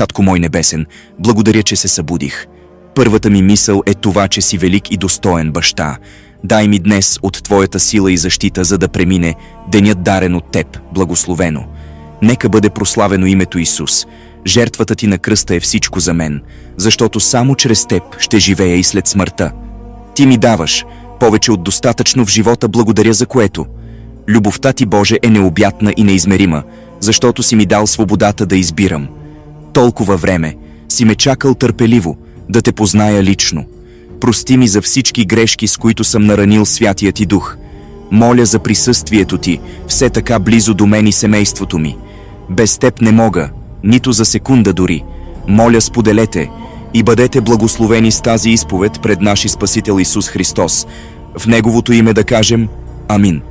Татко мой небесен, благодаря, че се събудих. Първата ми мисъл е това, че си велик и достоен баща. Дай ми днес от Твоята сила и защита, за да премине денят дарен от Теб, благословено. Нека бъде прославено името Исус. Жертвата Ти на кръста е всичко за мен, защото само чрез Теб ще живея и след смъртта. Ти ми даваш повече от достатъчно в живота, благодаря за което. Любовта Ти, Боже, е необятна и неизмерима, защото си ми дал свободата да избирам. Толкова време си ме чакал търпеливо да Те позная лично. Прости ми за всички грешки, с които съм наранил Святия Ти Дух. Моля за присъствието Ти, все така близо до мен и семейството ми. Без Теб не мога, нито за секунда дори. Моля, споделете и бъдете благословени с тази изповед пред наши Спасител Исус Христос. В Неговото име да кажем Амин.